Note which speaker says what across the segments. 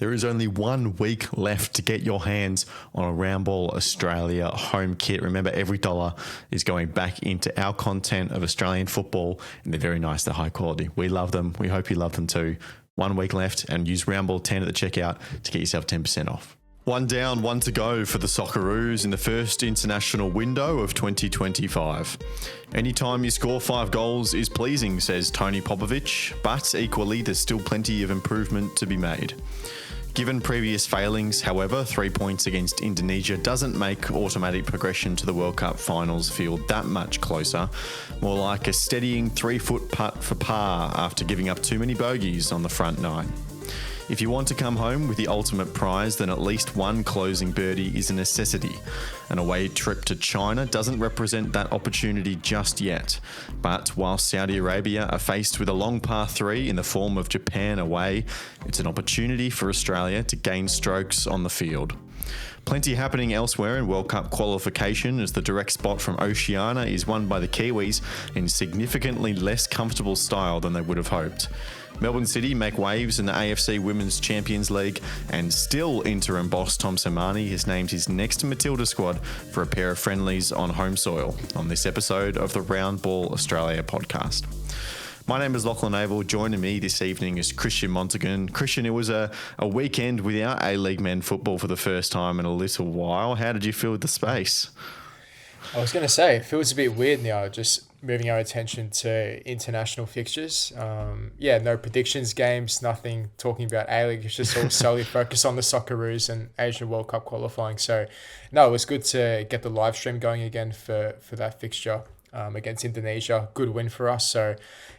Speaker 1: There is only 1 week left to get your hands on a Roundball Australia home kit. Remember, every dollar is going back into our content of Australian football, and they're very nice. They're high quality. We love them. We hope you love them too. 1 week left, and use Roundball 10 at the checkout to get yourself 10% off. 1 down, 1 to go for the Socceroos in the first international window of 2025. Anytime you score 5 goals is pleasing, says Tony Popovic, but equally there's still plenty of improvement to be made. Given previous failings, however, 3 points against Indonesia doesn't make automatic progression to the World Cup finals feel that much closer, more like a steadying 3-foot putt for par after giving up too many bogeys on the front 9. If you want to come home with the ultimate prize, then at least 1 closing birdie is a necessity. An away trip to China doesn't represent that opportunity just yet. But while Saudi Arabia are faced with a long par 3 in the form of Japan away, it's an opportunity for Australia to gain strokes on the field. Plenty happening elsewhere in World Cup qualification as the direct spot from Oceania is won by the Kiwis in significantly less comfortable style than they would have hoped. Melbourne City make waves in the AFC Women's Champions League, and still interim boss Tom Sermanni has named his next Matilda squad for a pair of friendlies on home soil on this episode of the Roundball Australia podcast. My name is Lachlan Abel. Joining me this evening is Christian Montagan. Christian, it was a weekend without A-League men football for the first time in a little while. How did you feel with the space?
Speaker 2: I was going to say, it feels a bit weird now, just moving our attention to international fixtures. No predictions games, nothing talking about A-League. It's just all solely focused on the Socceroos and Asian World Cup qualifying. So, no, it was good to get the live stream going again for that fixture against Indonesia. Good win for us. So,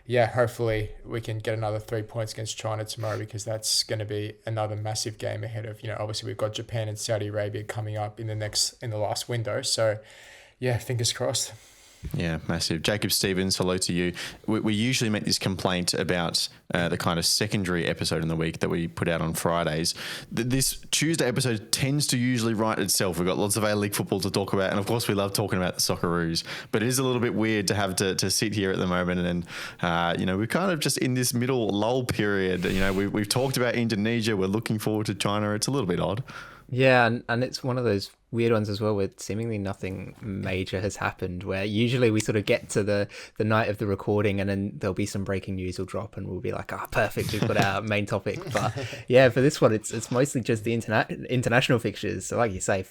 Speaker 2: yeah, hopefully we can get another 3 points against China tomorrow, because that's going to be another massive game ahead of, obviously we've got Japan and Saudi Arabia coming up in the last window. So, yeah, fingers crossed.
Speaker 1: Yeah, massive. Jacob Stevens, hello to you. We usually make this complaint about the kind of secondary episode in the week that we put out on Fridays. This Tuesday episode tends to usually write itself. We've got lots of A-League football to talk about, and of course we love talking about the Socceroos, but it is a little bit weird to have to sit here at the moment and we're kind of just in this middle lull period. We've talked about Indonesia, we're looking forward to China. It's a little bit odd.
Speaker 3: Yeah, and it's one of those weird ones as well where seemingly nothing major has happened, where usually we sort of get to the night of the recording and then there'll be some breaking news will drop and we'll be like, perfect, we've got our main topic. But yeah, for this one, it's mostly just the international fixtures. So like you say,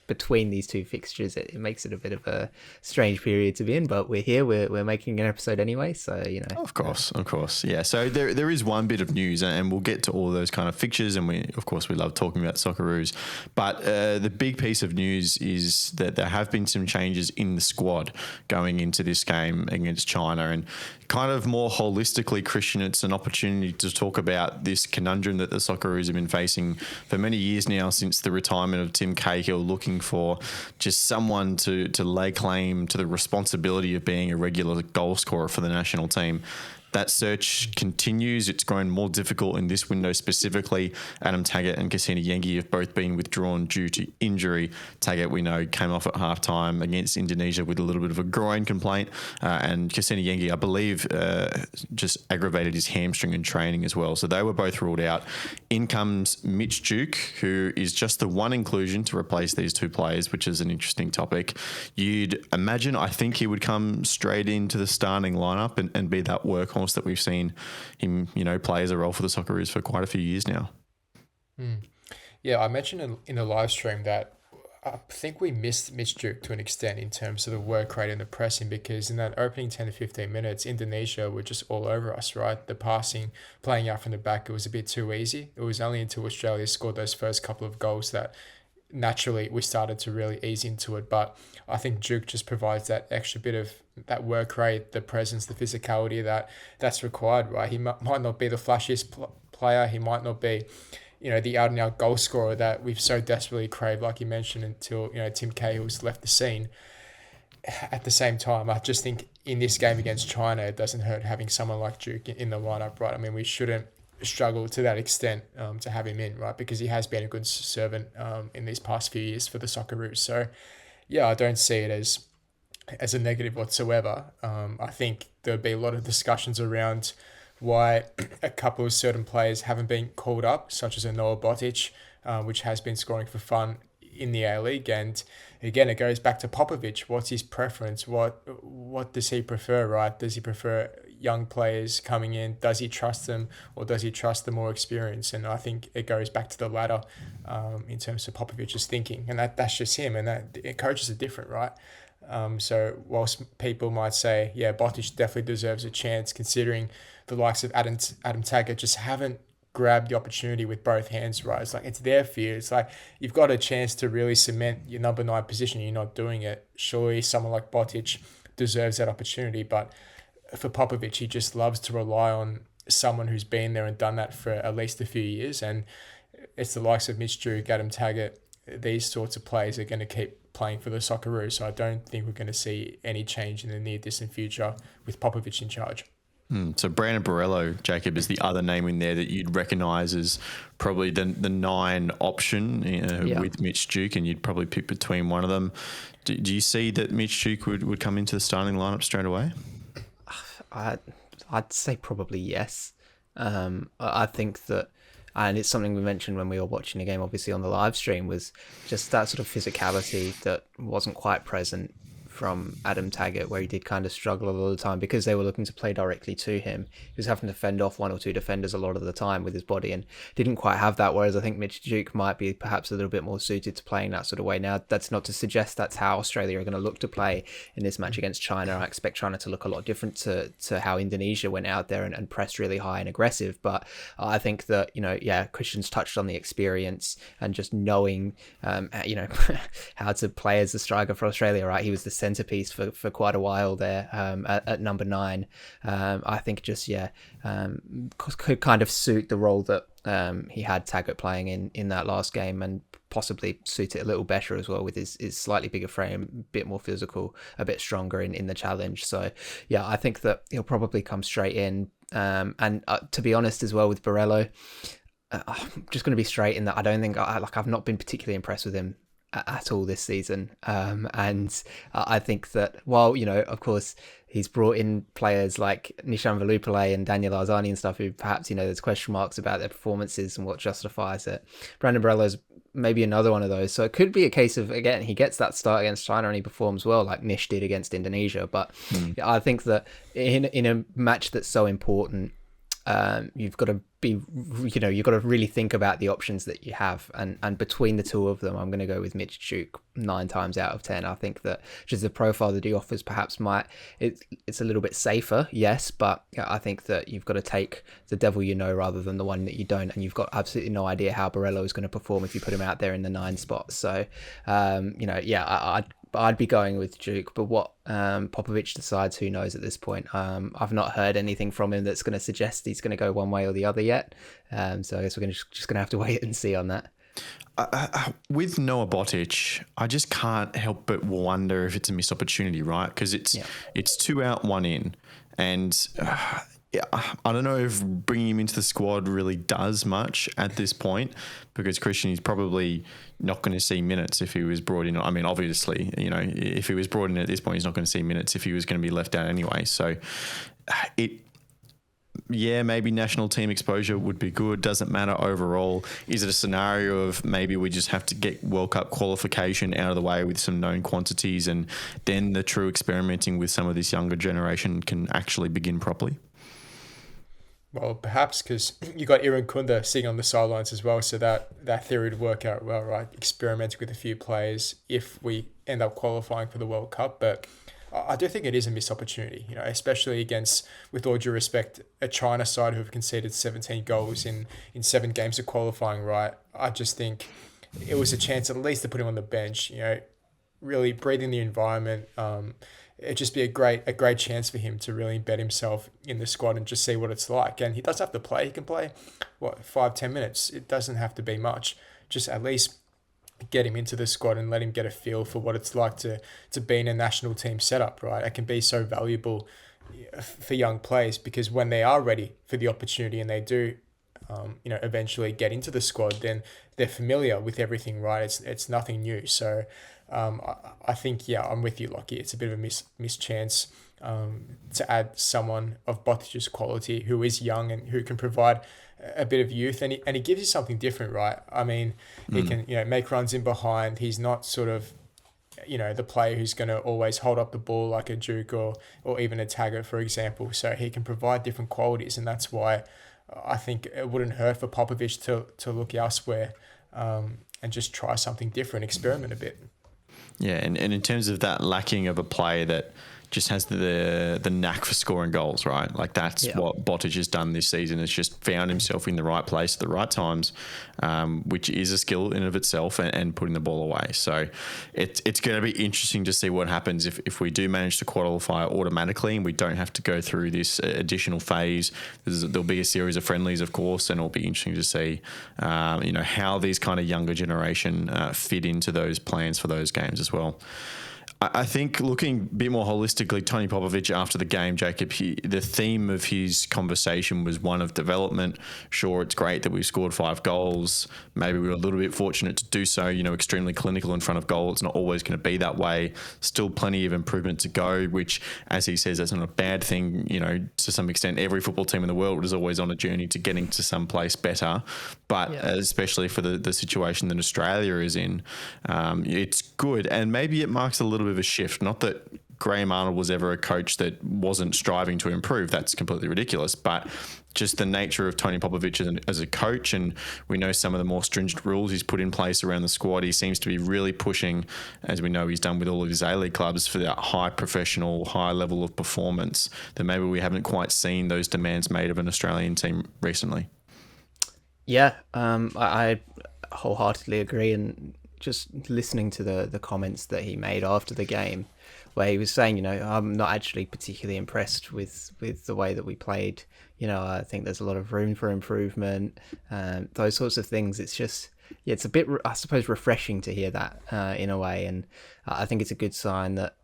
Speaker 3: between these two fixtures, it makes it a bit of a strange period to be in, but we're here, we're making an episode anyway, so
Speaker 1: of course, yeah. So there is one bit of news, and we'll get to all those kind of fixtures, and we love talking about Socceroos, but the big piece of news is that there have been some changes in the squad going into this game against China, and kind of more holistically, Christian, it's an opportunity to talk about this conundrum that the Socceroos have been facing for many years now, since the retirement of Tim Cahill, looking for just someone to lay claim to the responsibility of being a regular goal scorer for the national team. That search continues. It's grown more difficult in this window specifically. Adam Taggart and Ksenia Yengi have both been withdrawn due to injury. Taggart, we know, came off at halftime against Indonesia with a little bit of a groin complaint, and Ksenia Yengi, I believe, just aggravated his hamstring in training as well. So they were both ruled out. In comes Mitch Duke, who is just the one inclusion to replace these two players, which is an interesting topic. You'd imagine, I think he would come straight into the starting lineup and be that workhorse that we've seen him, play as a role for the Socceroos for quite a few years now.
Speaker 2: Yeah, I mentioned in the live stream that I think we missed Mitch Duke to an extent in terms of the work rate and the pressing, because in that opening 10 to 15 minutes, Indonesia were just all over us, right? The passing, playing out from the back, it was a bit too easy. It was only until Australia scored those first couple of goals that naturally we started to really ease into it. But I think Duke just provides that extra bit of that work rate, the presence, the physicality that's required, right? He might not be the flashiest player. He might not be, the out and out goal scorer that we've so desperately craved, like you mentioned, until, Tim Cahill's left the scene. At the same time, I just think in this game against China, it doesn't hurt having someone like Duke in the lineup, right? I mean, we shouldn't struggle to that extent to have him in, right? Because he has been a good servant in these past few years for the Socceroos. So, yeah, I don't see it as a negative whatsoever. I think there'll be a lot of discussions around why a couple of certain players haven't been called up, such as a Noah Botic, which has been scoring for fun in the A-League. And again, it goes back to Popovic. What's his preference? What does he prefer, right? Does he prefer young players coming in? Does he trust them, or does he trust the more experience? And I think it goes back to the latter in terms of Popovic's thinking. And that's just him. And that coaches are different, right? So whilst people might say, yeah, Botic definitely deserves a chance, considering the likes of Adam Taggart just haven't grabbed the opportunity with both hands, right? It's like, it's there for you. It's like, you've got a chance to really cement your number 9 position. You're not doing it. Surely someone like Botic deserves that opportunity. But for Popovic, he just loves to rely on someone who's been there and done that for at least a few years. And it's the likes of Mitch Duke, Adam Taggart. These sorts of players are going to keep playing for the Socceroos. So I don't think we're going to see any change in the near distant future with Popovic in charge.
Speaker 1: So Brandon Borrello, Jacob, is the other name in there that you'd recognise as probably the 9 option with Mitch Duke, and you'd probably pick between one of them. Do you see that Mitch Duke would come into the starting lineup straight away?
Speaker 3: I'd say probably yes. I think that, and it's something we mentioned when we were watching the game, obviously on the live stream, was just that sort of physicality that wasn't quite present from Adam Taggart, where he did kind of struggle a lot of the time because they were looking to play directly to him. He was having to fend off 1 or 2 defenders a lot of the time with his body, and didn't quite have that, whereas I think Mitch Duke might be perhaps a little bit more suited to playing that sort of way. Now, that's not to suggest that's how Australia are going to look to play in this match against China. I expect China to look a lot different to how Indonesia went out there and pressed really high and aggressive, but I think that, Christian's touched on the experience and just knowing, how to play as a striker for Australia, right? He was the centerpiece for quite a while there at number 9. I think just could kind of suit the role that he had Taggart playing in that last game, and possibly suit it a little better as well with his slightly bigger frame, a bit more physical, a bit stronger in the challenge. So yeah, I think that he'll probably come straight in, and to be honest as well with Borrello, I'm just going to be straight in that I don't think I've not been particularly impressed with him at all this season, and I think that while of course he's brought in players like Nishan Velupillay and Daniel Arzani and stuff who perhaps there's question marks about their performances and what justifies it. Brandon Borrello's maybe another one of those, so it could be a case of, again, he gets that start against China and he performs well like Nish did against Indonesia, but I think that in a match that's so important, you've got to you've got to really think about the options that you have, and between the two of them, I'm going to go with Mitch Duke 9 times out of 10. I think that just the profile that he offers perhaps it's a little bit safer, yes, but I think that you've got to take the devil rather than the one that you don't, and you've got absolutely no idea how Borrello is going to perform if you put him out there in the 9 spot. So I'd be going with Duke, but what Popovic decides, who knows at this point. I've not heard anything from him that's going to suggest he's going to go one way or the other yet. So I guess we're just going to have to wait and see on that.
Speaker 1: With Noah Botic, I just can't help but wonder if it's a missed opportunity, right? Because it's 2 out, 1 in, and I don't know if bringing him into the squad really does much at this point, because Christian is probably not going to see minutes if he was brought in. I mean, obviously, if he was brought in at this point, he's not going to see minutes if he was going to be left out anyway. So maybe national team exposure would be good. Doesn't matter overall. Is it a scenario of maybe we just have to get World Cup qualification out of the way with some known quantities, and then the true experimenting with some of this younger generation can actually begin properly?
Speaker 2: Well, perhaps because you got Iran Kunda sitting on the sidelines as well, so that theory would work out well, right? Experimenting with a few players if we end up qualifying for the World Cup. But I do think it is a missed opportunity, especially against, with all due respect, a China side who have conceded 17 goals in 7 games of qualifying, right? I just think it was a chance at least to put him on the bench, really breathing the environment. It'd just be a great chance for him to really embed himself in the squad and just see what it's like. And he doesn't have to play. He can play, 5-10 minutes. It doesn't have to be much. Just at least get him into the squad and let him get a feel for what it's like to be in a national team setup, right? It can be so valuable for young players, because when they are ready for the opportunity and they do, eventually get into the squad, then they're familiar with everything, right? It's nothing new. So I think, I'm with you, Lockie. It's a bit of a missed chance. to add someone of Botic's quality who is young and who can provide a bit of youth, and he gives you something different, right? I mean, he can make runs in behind. He's not sort of the player who's going to always hold up the ball like a Duke or even a Taggart, for example. So he can provide different qualities, and that's why I think it wouldn't hurt for Popovic to look elsewhere and just try something different, experiment a bit.
Speaker 1: Yeah, and in terms of that lacking of a player that just has the knack for scoring goals, right? Like that's what Botic has done this season. It's just found himself in the right place at the right times, which is a skill in and of itself, and putting the ball away. So it's going to be interesting to see what happens if we do manage to qualify automatically and we don't have to go through this additional phase. There'll be a series of friendlies, of course, and it'll be interesting to see, how these kind of younger generation fit into those plans for those games as well. I think looking a bit more holistically, Tony Popovic after the game, Jacob, the theme of his conversation was one of development. Sure, it's great that we've scored 5 goals. Maybe we were a little bit fortunate to do so, extremely clinical in front of goal. It's not always going to be that way. Still plenty of improvement to go, which, as he says, that's not a bad thing. To some extent, every football team in the world is always on a journey to getting to some place better. But especially for the situation that Australia is in, it's good. And maybe it marks a little bit of a shift. Not that Graham Arnold was ever a coach that wasn't striving to improve. That's completely ridiculous. But just the nature of Tony Popovic as a coach, and we know some of the more stringent rules he's put in place around the squad. He seems to be really pushing, as we know he's done with all of his A-League clubs, for that high professional, high level of performance that maybe we haven't quite seen those demands made of an Australian team recently.
Speaker 3: Yeah, I wholeheartedly agree, and just listening to the comments that he made after the game, where he was saying, I'm not actually particularly impressed with the way that we played. I think there's a lot of room for improvement, those sorts of things. It's just, it's a bit, I suppose, refreshing to hear that in a way. And I think it's a good sign that,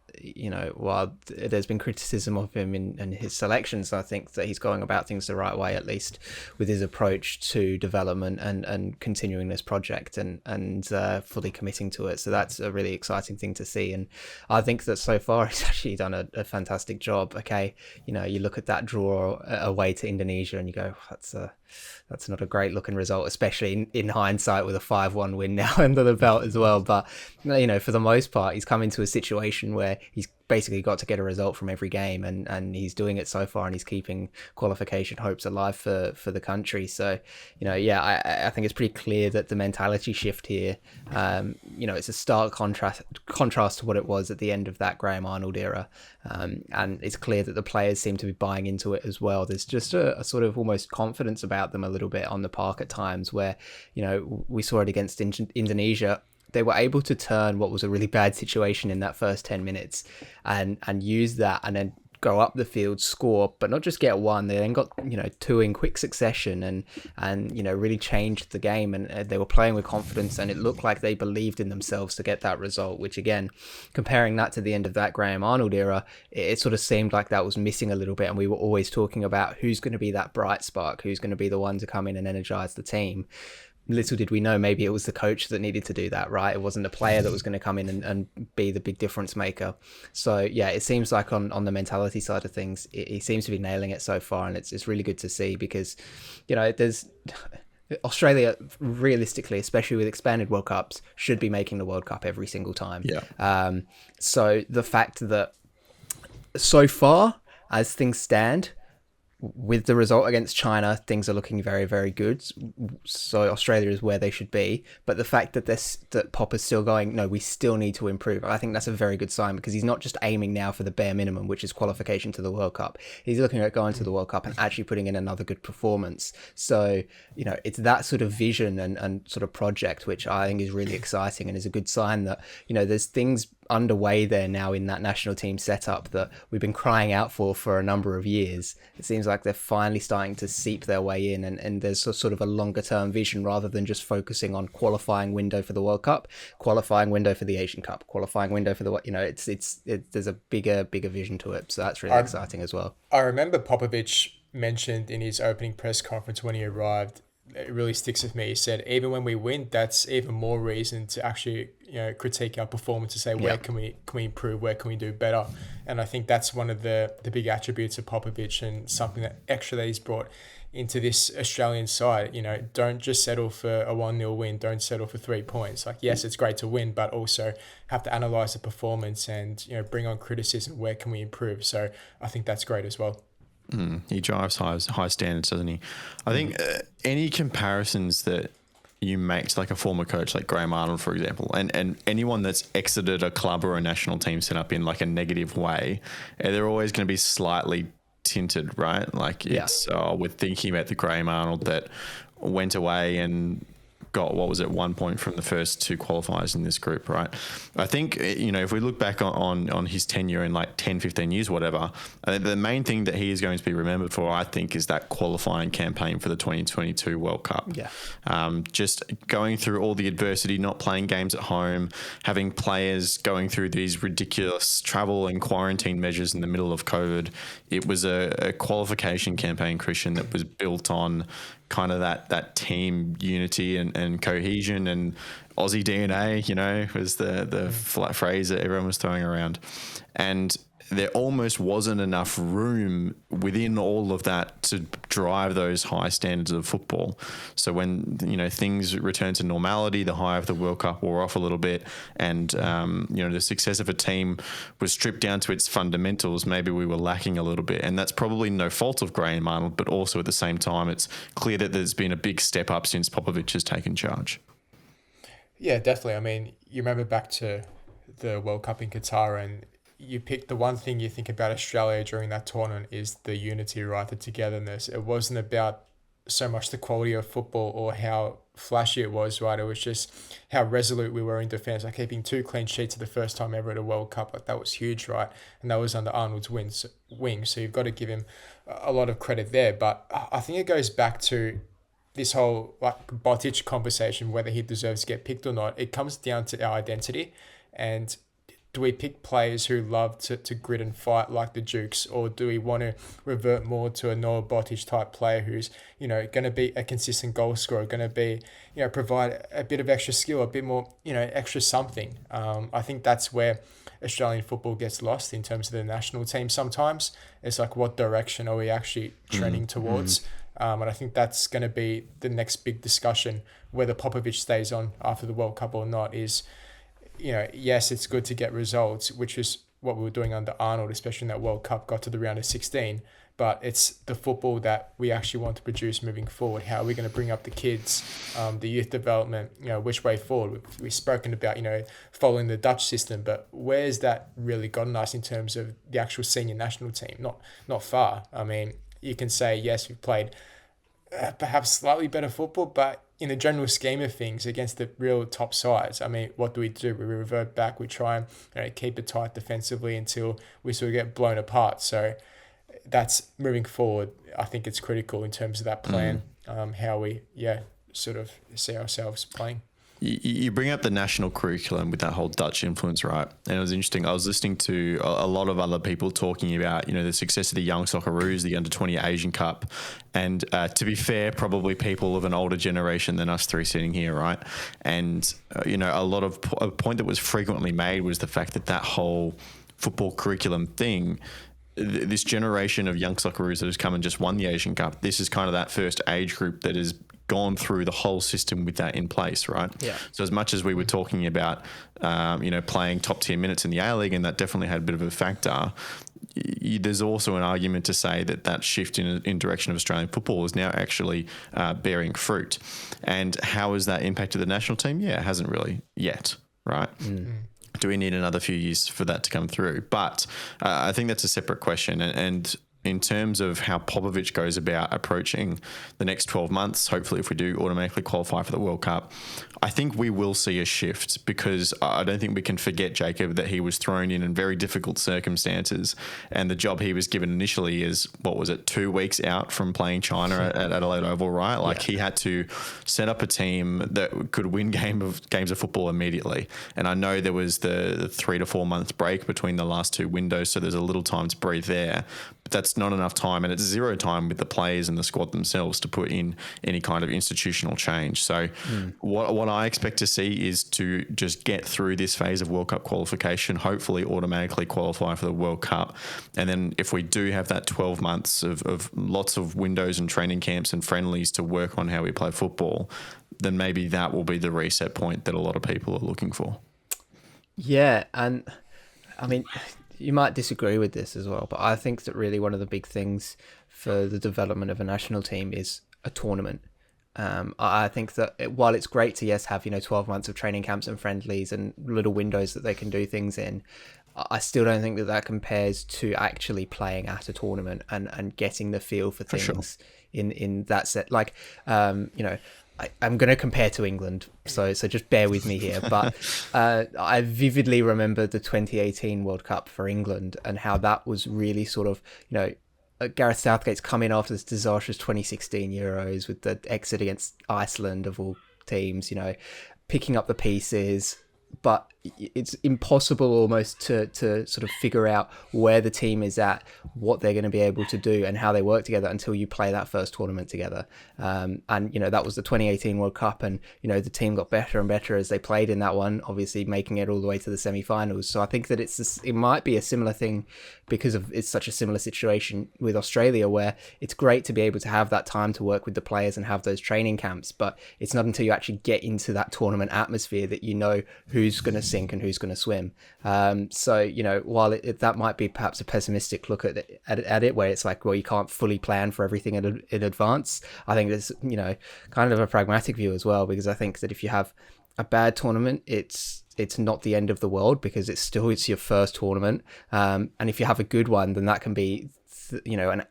Speaker 3: while there's been criticism of him in his selections, I think that he's going about things the right way, at least with his approach to development and continuing this project and fully committing to it. So that's a really exciting thing to see. And I think that so far he's actually done a fantastic job. Okay, you look at that draw away to Indonesia and you go, that's not a great looking result, especially in hindsight with a 5-1 win now under the belt as well. But, for the most part, he's come into a situation where he's basically got to get a result from every game, and he's doing it so far, and he's keeping qualification hopes alive for the country. So, I think it's pretty clear that the mentality shift here, it's a stark contrast to what it was at the end of that Graham Arnold era. And it's clear that the players seem to be buying into it as well. There's just a sort of almost confidence about them a little bit on the park at times where, we saw it against Indonesia. They were able to turn what was a really bad situation in that first 10 minutes and use that and then go up the field, score, but not just get one. They then got, 2 in quick succession and really changed the game, and they were playing with confidence, and it looked like they believed in themselves to get that result, which again, comparing that to the end of that Graham Arnold era, it sort of seemed like that was missing a little bit, and we were always talking about who's going to be that bright spark, who's going to be the one to come in and energize the team. Little did we know, maybe it was the coach that needed to do that, right? It wasn't a player that was going to come in and be the big difference maker. So yeah, it seems like on the mentality side of things, he seems to be nailing it so far, and it's really good to see because, there's Australia, realistically, especially with expanded World Cups, should be making the World Cup every single time.
Speaker 1: Yeah.
Speaker 3: So the fact that so far, as things stand, with the result against China, things are looking very, very good. So Australia is where they should be. But the fact that Pop is still going, no, we still need to improve. I think that's a very good sign because he's not just aiming now for the bare minimum, which is qualification to the World Cup. He's looking at going to the World Cup and actually putting in another good performance. So, it's that sort of vision and sort of project, which I think is really exciting and is a good sign that, there's things underway there now in that national team setup that we've been crying out for a number of years. It seems like they're finally starting to seep their way in, and there's a sort of a longer term vision rather than just focusing on qualifying window for the World Cup, qualifying window for the Asian Cup, qualifying window for the, there's a bigger vision to it. So that's really exciting as well.
Speaker 2: I remember Popovic mentioned in his opening press conference when he arrived, it really sticks with me. He said, even when we win, that's even more reason to actually, critique our performance, to say, where can we improve, where can we do better? And I think that's one of the big attributes of Popovic, and something that extra that he's brought into this Australian side. Don't just settle for a 1-0 win. Don't settle for 3 points. Like, yes, it's great to win, but also have to analyse the performance and, bring on criticism. Where can we improve? So I think that's great as well.
Speaker 1: He drives high standards, doesn't he? I think any comparisons that you make to like a former coach like Graham Arnold, for example, and anyone that's exited a club or a national team set up in like a negative way, they're always going to be slightly tinted, right? Like, we're thinking about the Graham Arnold that went away and got, 1 point from the first 2 qualifiers in this group, right? I think, if we look back on his tenure in like 10, 15 years, whatever, I think the main thing that he is going to be remembered for, I think, is that qualifying campaign for the 2022 World Cup.
Speaker 3: Yeah.
Speaker 1: Just going through all the adversity, not playing games at home, having players going through these ridiculous travel and quarantine measures in the middle of COVID. It was a qualification campaign, Christian, that was built on kind of that team unity and cohesion, and Aussie DNA, was the flat phrase that everyone was throwing around. And there almost wasn't enough room within all of that to drive those high standards of football. So when, things returned to normality, the high of the World Cup wore off a little bit, and, the success of a team was stripped down to its fundamentals, maybe we were lacking a little bit. And that's probably no fault of Graham Arnold, but also at the same time, it's clear that there's been a big step up since Popovic has taken charge.
Speaker 2: Yeah, definitely. I mean, you remember back to the World Cup in Qatar, and you pick the one thing you think about Australia during that tournament is the unity, right? The togetherness. It wasn't about so much the quality of football or how flashy it was, right? It was just how resolute we were in defence, like keeping 2 clean sheets for the first time ever at a World Cup. Like, that was huge, right? And that was under Arnold's wing. So you've got to give him a lot of credit there. But I think it goes back to this whole like Botic conversation, whether he deserves to get picked or not. It comes down to our identity, and do we pick players who love to grit and fight like the Dukes, or do we want to revert more to a Noah Botic type player who's, going to be a consistent goal scorer, going to be, provide a bit of extra skill, a bit more, extra something. I think that's where Australian football gets lost in terms of the national team sometimes. It's like, what direction are we actually trending towards? And I think that's going to be the next big discussion, whether Popovic stays on after the World Cup or not, is, yes, it's good to get results, which is what we were doing under Arnold, especially in that World Cup, got to the round of 16. But it's the football that we actually want to produce moving forward. How are we going to bring up the kids, the youth development, which way forward? We've spoken about, following the Dutch system, but where's that really gotten us in terms of the actual senior national team? Not far. I mean, you can say, yes, we've played perhaps slightly better football, but in the general scheme of things, against the real top sides, I mean, what do? We revert back. We try and keep it tight defensively until we sort of get blown apart. So that's moving forward. I think it's critical in terms of that plan, how we sort of see ourselves playing.
Speaker 1: You bring up the national curriculum with that whole Dutch influence, right? And it was interesting. I was listening to a lot of other people talking about, the success of the young Socceroos, the under-20 Asian Cup. And to be fair, probably people of an older generation than us three sitting here, right? And, a point that was frequently made was the fact that whole football curriculum thing, this generation of young Socceroos that has come and just won the Asian Cup, this is kind of that first age group that has gone through the whole system with that in place, right?
Speaker 3: Yeah.
Speaker 1: So as much as we were talking about, playing top tier minutes in the A-League, and that definitely had a bit of a factor, there's also an argument to say that shift in direction of Australian football is now actually bearing fruit. And how has that impacted the national team? Yeah, it hasn't really yet, right? Do we need another few years for that to come through? But I think that's a separate question. And in terms of how Popovic goes about approaching the next 12 months, hopefully if we do automatically qualify for the World Cup, I think we will see a shift, because I don't think we can forget, Jacob, that he was thrown in very difficult circumstances, and the job he was given initially is, 2 weeks out from playing China at Adelaide Oval, right? Like, he had to set up a team that could win games of football immediately. And I know there was the 3 to 4 month break between the last 2 windows, so there's a little time to breathe there. But that's not enough time, and it's zero time with the players and the squad themselves to put in any kind of institutional change. So what I expect to see is to just get through this phase of World Cup qualification, hopefully automatically qualify for the World Cup. And then if we do have that 12 months of lots of windows and training camps and friendlies to work on how we play football, then maybe that will be the reset point that a lot of people are looking for.
Speaker 3: Yeah, and I mean, you might disagree with this as well, but I think that really one of the big things for the development of a national team is a tournament. I think that while it's great to, yes, have, 12 months of training camps and friendlies and little windows that they can do things in, I still don't think that compares to actually playing at a tournament and getting the feel for things in that set. Like, I'm going to compare to England, so just bear with me here. But I vividly remember the 2018 World Cup for England and how that was really sort of, Gareth Southgate's coming after this disastrous 2016 Euros with the exit against Iceland of all teams, picking up the pieces. But it's impossible almost to sort of figure out where the team is at, what they're going to be able to do and how they work together until you play that first tournament together. And, that was the 2018 World Cup, and, the team got better and better as they played in that one, obviously making it all the way to the semi-finals. So I think that it might be a similar thing because it's such a similar situation with Australia, where it's great to be able to have that time to work with the players and have those training camps, but it's not until you actually get into that tournament atmosphere that you know who's going to sink and who's going to swim. So, while that might be perhaps a pessimistic look at it, where it's like, well, you can't fully plan for everything in advance, I think there's, kind of a pragmatic view as well, because I think that if you have a bad tournament, it's not the end of the world, because it's your first tournament. And if you have a good one, then that can be,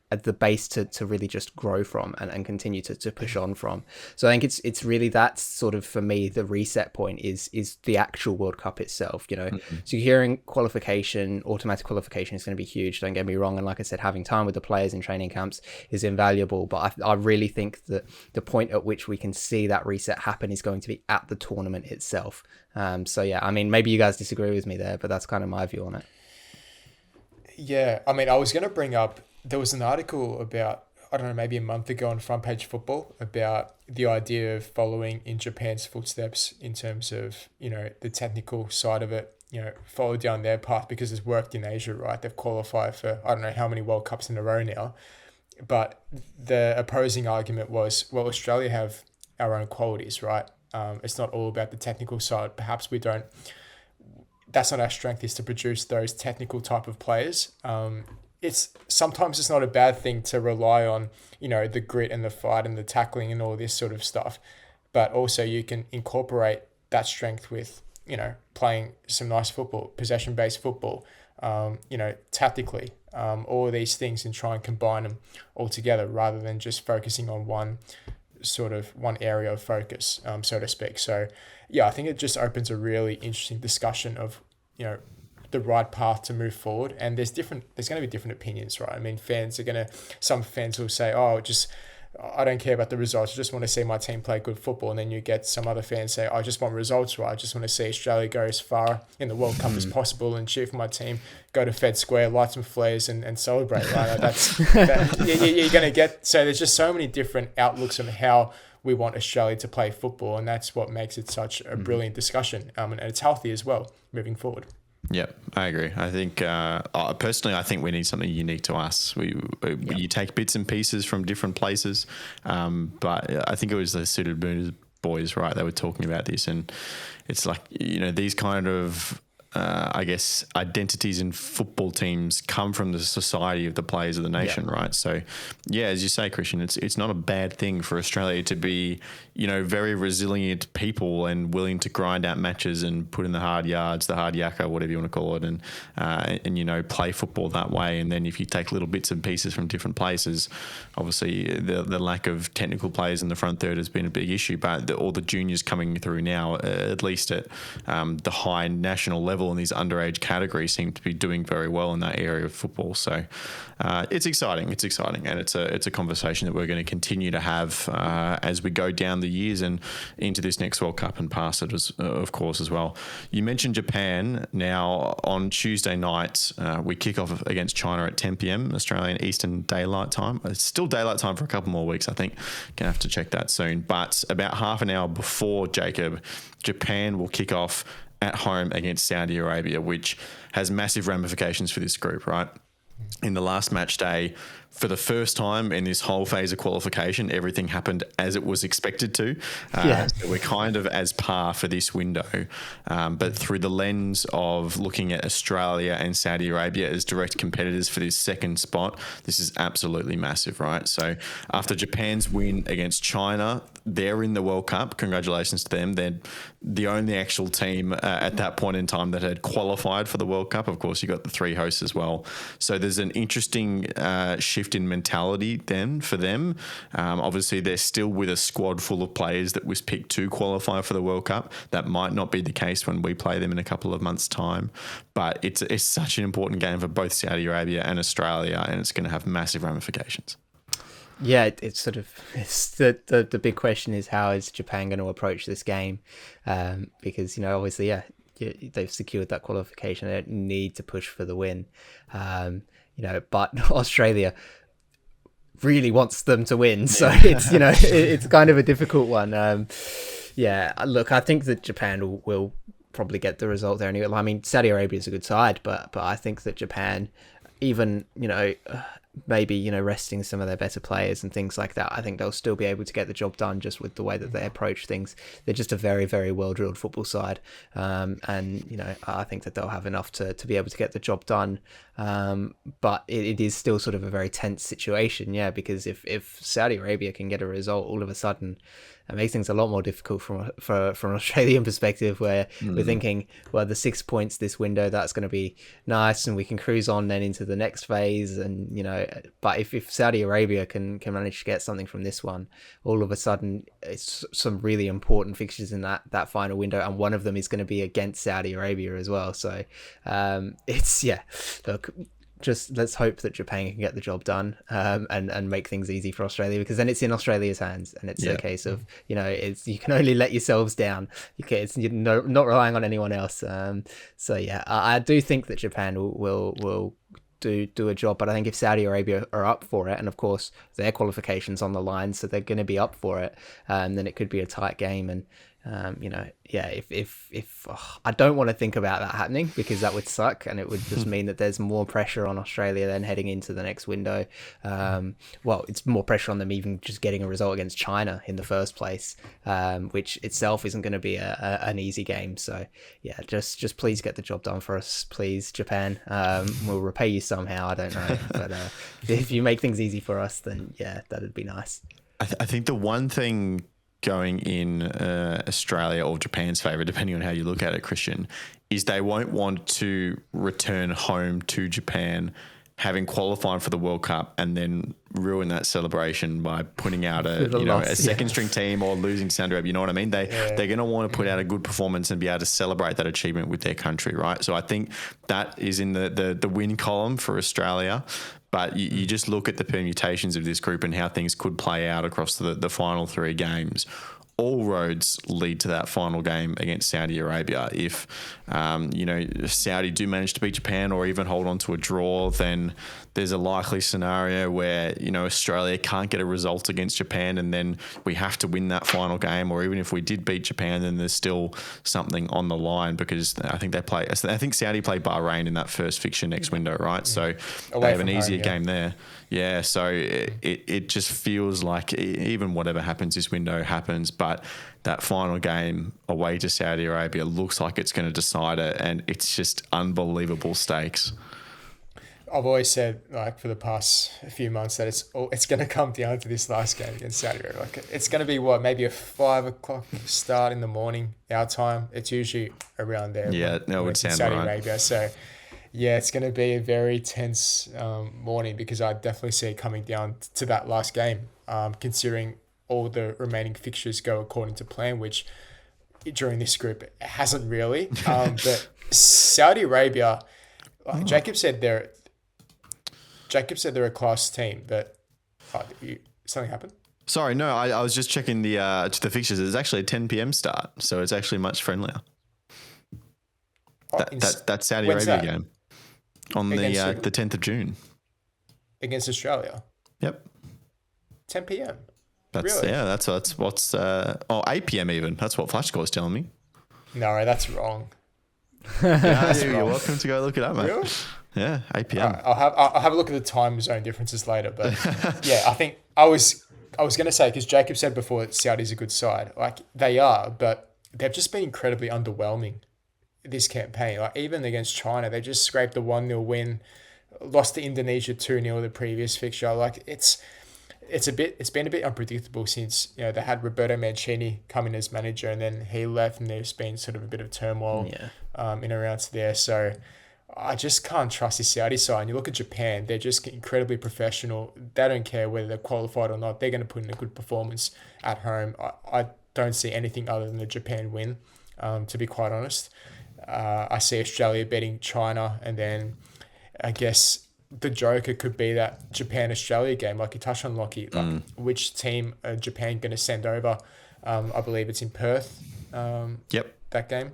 Speaker 3: at the base to really just grow from and continue to push on from. So I think it's really that sort of, for me, the reset point is the actual World Cup itself. So you're hearing qualification, automatic qualification is going to be huge, don't get me wrong, and like I said, having time with the players in training camps is invaluable, but I really think that the point at which we can see that reset happen is going to be at the tournament itself. So yeah, I mean, maybe you guys disagree with me there, but that's kind of my view on it.
Speaker 2: Yeah, I mean, I was going to bring up, there was an article about, I don't know, maybe a month ago on Front Page Football about the idea of following in Japan's footsteps in terms of, the technical side of it, follow down their path, because it's worked in Asia, right? They've qualified for, I don't know how many World Cups in a row now. But the opposing argument was, well, Australia have our own qualities, right? It's not all about the technical side. Perhaps that's not our strength, is to produce those technical type of players. Sometimes it's not a bad thing to rely on, the grit and the fight and the tackling and all this sort of stuff. But also you can incorporate that strength with, playing some nice football, possession-based football, tactically, all these things, and try and combine them all together rather than just focusing on one area of focus, so to speak. So yeah, I think it just opens a really interesting discussion of, the right path to move forward. And there's going to be different opinions, right? I mean, some fans will say, I don't care about the results, I just want to see my team play good football. And then you get some other fans say, I just want results, right? I just want to see Australia go as far in the World Cup as possible and cheer for my team, go to Fed Square, light some flares and celebrate, right? You're going to get, so there's just so many different outlooks on how we want Australia to play football. And that's what makes it such a brilliant discussion. And it's healthy as well, moving forward.
Speaker 1: Yeah, I agree. I think personally, I think we need something unique to us. You take bits and pieces from different places, but I think it was the Suited boys, right? They were talking about this, and it's like, these kind of identities in football teams come from the society of the players of the nation, right? So, yeah, as you say, Christian, it's not a bad thing for Australia to be, very resilient people and willing to grind out matches and put in the hard yards, the hard yakka, whatever you want to call it, and play football that way. And then if you take little bits and pieces from different places, obviously the lack of technical players in the front third has been a big issue, but all the juniors coming through now, at least at the high national level, level and these underage categories seem to be doing very well in that area of football. So it's exciting. It's exciting, and it's a conversation that we're going to continue to have as we go down the years and into this next World Cup and past it, of course, as well. You mentioned Japan. Now, on Tuesday night, we kick off against China at 10 p.m. Australian Eastern Daylight Time. It's still daylight time for a couple more weeks, I think. Gonna have to check that soon. But about half an hour before, Jacob, Japan will kick off at home against Saudi Arabia, which has massive ramifications for this group, right? In the last match day, for the first time in this whole phase of qualification, everything happened as it was expected to. So we're kind of as par for this window, but through the lens of looking at Australia and Saudi Arabia as direct competitors for this second spot, this is absolutely massive, right? So after Japan's win against China, they're in the World Cup. Congratulations to them. They're the only actual team at that point in time that had qualified for the World Cup. Of course, you got the three hosts as well. So there's an interesting shift in mentality then for them. Obviously, they're still with a squad full of players that was picked to qualify for the World Cup. That might not be the case when we play them in a couple of months' time. But it's such an important game for both Saudi Arabia and Australia, and it's going to have massive ramifications.
Speaker 3: Yeah, it's the big question is, how is Japan going to approach this game? Because, obviously, they've secured that qualification. They don't need to push for the win. But Australia really wants them to win. So it's, it's kind of a difficult one. Look, I think that Japan will probably get the result there anyway. I mean, Saudi Arabia is a good side, but I think that Japan, even, maybe, resting some of their better players and things like that, I think they'll still be able to get the job done just with the way that they approach things. They're just a very, very well-drilled football side. And, I think that they'll have enough to be able to get the job done. But it is still sort of a very tense situation, because if Saudi Arabia can get a result, all of a sudden it makes things a lot more difficult from an Australian perspective, where we're thinking, well, the 6 points this window, that's going to be nice, and we can cruise on then into the next phase. And, but if Saudi Arabia can manage to get something from this one, all of a sudden it's some really important fixtures in that final window, and one of them is going to be against Saudi Arabia as well. So look, just let's hope that Japan can get the job done, and make things easy for Australia, because then it's in Australia's hands, and it's a case of, you can only let yourselves down. You're not relying on anyone else. I do think that Japan will do a job, but I think if Saudi Arabia are up for it, and of course their qualification's on the line, so they're going to be up for it, then it could be a tight game. And if I don't want to think about that happening, because that would suck, and it would just mean that there's more pressure on Australia then heading into the next window. It's more pressure on them even just getting a result against China in the first place, which itself isn't going to be an easy game. So just please get the job done for us, please, Japan. We'll repay you somehow, I don't know, but if you make things easy for us, then that'd be nice.
Speaker 1: I think the one thing going in Australia or Japan's favour, depending on how you look at it, Christian, is they won't want to return home to Japan having qualified for the World Cup and then ruin that celebration by putting out a second string team or losing to Saudi Arabia. You know what I mean? They're going to want to put out a good performance and be able to celebrate that achievement with their country, right? So I think that is in the win column for Australia. But you just look at the permutations of this group and how things could play out across the final three games. All roads lead to that final game against Saudi Arabia. If, Saudi do manage to beat Japan or even hold on to a draw, then there's a likely scenario where, Australia can't get a result against Japan and then we have to win that final game. Or even if we did beat Japan, then there's still something on the line, because I think Saudi play Bahrain in that first fixture next window, right? So they have an easier game there. Yeah, so it just feels like even whatever happens this window happens, but that final game away to Saudi Arabia looks like it's going to decide it, and it's just unbelievable stakes.
Speaker 2: I've always said, for the past few months, that it's going to come down to this last game against Saudi Arabia. It's going to be maybe a 5 o'clock start in the morning, our time. It's usually around there.
Speaker 1: Yeah, that would sound
Speaker 2: Saudi
Speaker 1: right.
Speaker 2: Arabia. So, it's going to be a very tense morning, because I definitely see it coming down to that last game, considering all the remaining fixtures go according to plan, which during this group it hasn't really. But Saudi Arabia, Jacob said they're a class team, but something happened.
Speaker 1: Sorry, no, I was just checking the fixtures. It's actually a 10 p.m. start, so it's actually much friendlier. That Saudi Arabia game on the 10th of June
Speaker 2: against Australia.
Speaker 1: Yep,
Speaker 2: 10 p.m.
Speaker 1: Really? Yeah, that's what's 8 p.m. even. That's what Flash Score's telling me.
Speaker 2: No, that's wrong.
Speaker 1: Yeah, you're welcome to go look it up, mate.
Speaker 2: Really?
Speaker 1: Yeah, 8 p.m.
Speaker 2: Right, I'll have a look at the time zone differences later, but yeah, I think I was going to say, because Jacob said before that Saudi's a good side. Like, they are, but they've just been incredibly underwhelming this campaign. Like, even against China, they just scraped a 1-0 win, lost to Indonesia 2-0 the previous fixture. Like, it's been a bit unpredictable since, you know, they had Roberto Mancini come in as manager, and then he left, and there's been sort of a bit of turmoil in around there. So I just can't trust the Saudi side. And you look at Japan, they're just incredibly professional. They don't care whether they're qualified or not. They're going to put in a good performance at home. I don't see anything other than the Japan win, to be quite honest. I see Australia beating China, and then I guess the joker could be that Japan-Australia game, like you touched on, Lockie. Like, which team are Japan going to send over? I believe it's in Perth, that game.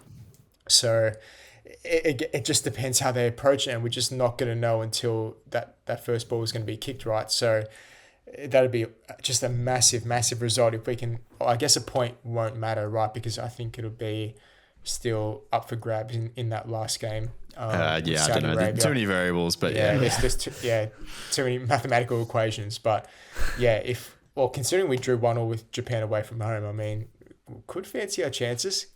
Speaker 2: So it just depends how they approach it, and we're just not going to know until that first ball is going to be kicked right. So that'd be just a massive, massive result if we can. I guess a point won't matter, right? Because I think it'll be still up for grabs in that last game.
Speaker 1: I don't know. There's too many variables, but
Speaker 2: there's too many mathematical equations. But considering we drew 1-1 with Japan away from home, I mean, could fancy our chances,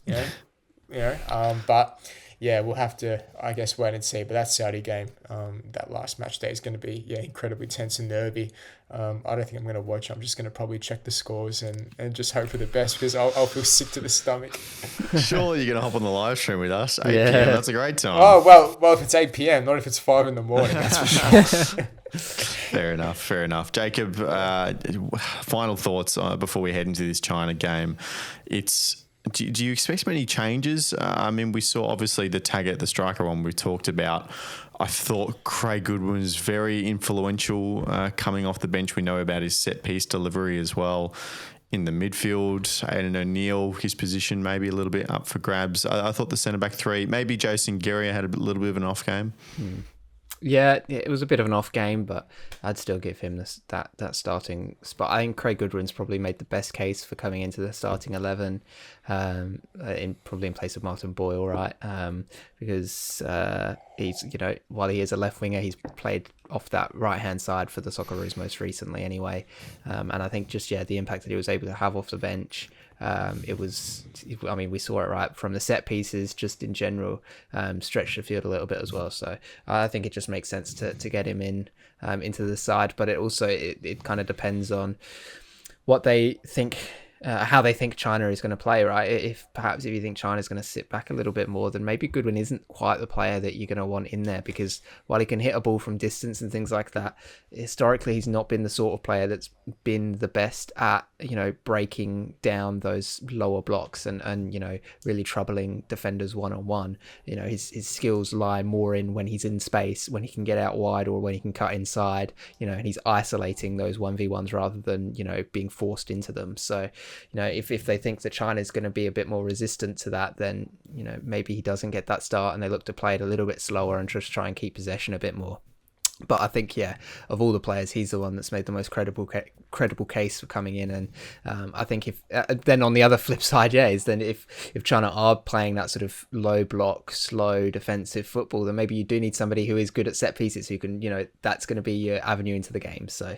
Speaker 2: but yeah, we'll have to, I guess, wait and see. But that Saudi game, that last match day is going to be incredibly tense and nervy. I don't think I'm going to watch. I'm just going to probably check the scores and just hope for the best, because I'll feel sick to the stomach.
Speaker 1: Surely you're going to hop on the live stream with us. 8 p.m. That's a great time.
Speaker 2: Oh, well, if it's 8 p.m., not if it's 5 in the morning. That's for sure.
Speaker 1: Fair enough. Jacob, final thoughts before we head into this China game. Do you expect many changes? I mean, we saw obviously the Taggart, the striker one we talked about. I thought Craig Goodwin was very influential coming off the bench. We know about his set piece delivery as well. In the midfield, Aiden O'Neill, his position maybe a little bit up for grabs. I thought the centre back three, maybe Jason Guerrier had a little bit of an off game.
Speaker 3: Yeah, it was a bit of an off game, but I'd still give him that starting spot. I think Craig Goodwin's probably made the best case for coming into the starting 11, probably in place of Martin Boyle, right? Because he's, while he is a left winger, he's played off that right hand side for the Socceroos most recently, anyway. And I think just the impact that he was able to have off the bench. We saw it right from the set pieces, just in general, stretch the field a little bit as well. So I think it just makes sense to get him in into the side, but it also it kind of depends on what they think. How they think China is going to play, right? If you think China is going to sit back a little bit more, then maybe Goodwin isn't quite the player that you're going to want in there, because while he can hit a ball from distance and things like that, historically he's not been the sort of player that's been the best at, breaking down those lower blocks and really troubling defenders one-on-one. His skills lie more in when he's in space, when he can get out wide or when he can cut inside, and he's isolating those 1v1s rather than, being forced into them. So, if they think that China is going to be a bit more resistant to that, then, maybe he doesn't get that start and they look to play it a little bit slower and just try and keep possession a bit more. But I think, of all the players, he's the one that's made the most credible case for coming in. And I think then on the other flip side, is then if China are playing that sort of low block, slow defensive football, then maybe you do need somebody who is good at set pieces, who can, that's going to be your avenue into the game. So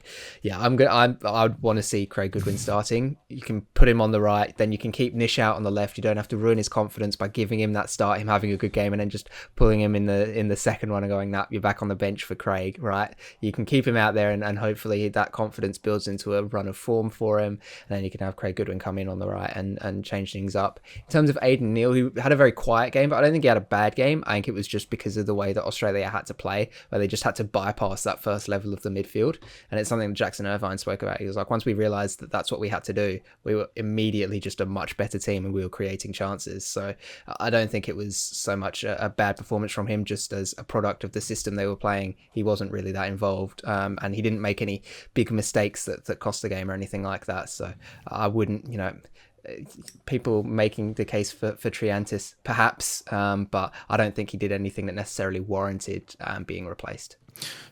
Speaker 3: I'd want to see Craig Goodwin starting. You can put him on the right, then you can keep Nish out on the left. You don't have to ruin his confidence by giving him that start, him having a good game, and then just pulling him in the second one and going, you're back on the bench for Craig. vague, right? You can keep him out there and hopefully that confidence builds into a run of form for him. And then you can have Craig Goodwin come in on the right and change things up. In terms of Aidan Neal, who had a very quiet game, but I don't think he had a bad game. I think it was just because of the way that Australia had to play, where they just had to bypass that first level of the midfield. And it's something that Jackson Irvine spoke about. He was like, once we realised that that's what we had to do, we were immediately just a much better team and we were creating chances. So I don't think it was so much a bad performance from him, just as a product of the system they were playing. He wasn't really that involved, and he didn't make any big mistakes that cost the game or anything like that. So I wouldn't, people making the case for Triantis perhaps, but I don't think he did anything that necessarily warranted being replaced.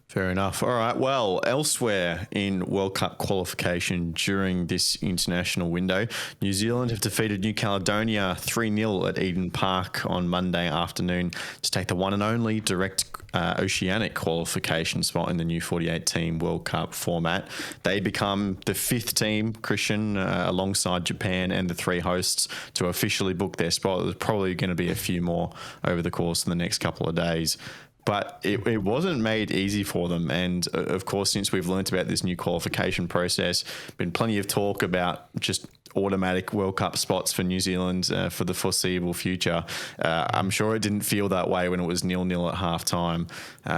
Speaker 1: Fair enough. All right. Well, elsewhere in World Cup qualification during this international window, New Zealand have defeated New Caledonia 3-0 at Eden Park on Monday afternoon to take the one and only direct Oceanic qualification spot in the new 48-team World Cup format. They become the fifth team, Christian, alongside Japan and the three hosts, to officially book their spot. There's probably going to be a few more over the course of the next couple of days. But it wasn't made easy for them. And of course, since we've learnt about this new qualification process, been plenty of talk about just automatic World Cup spots for New Zealand for the foreseeable future. I'm sure it didn't feel that way when it was 0-0 at halftime.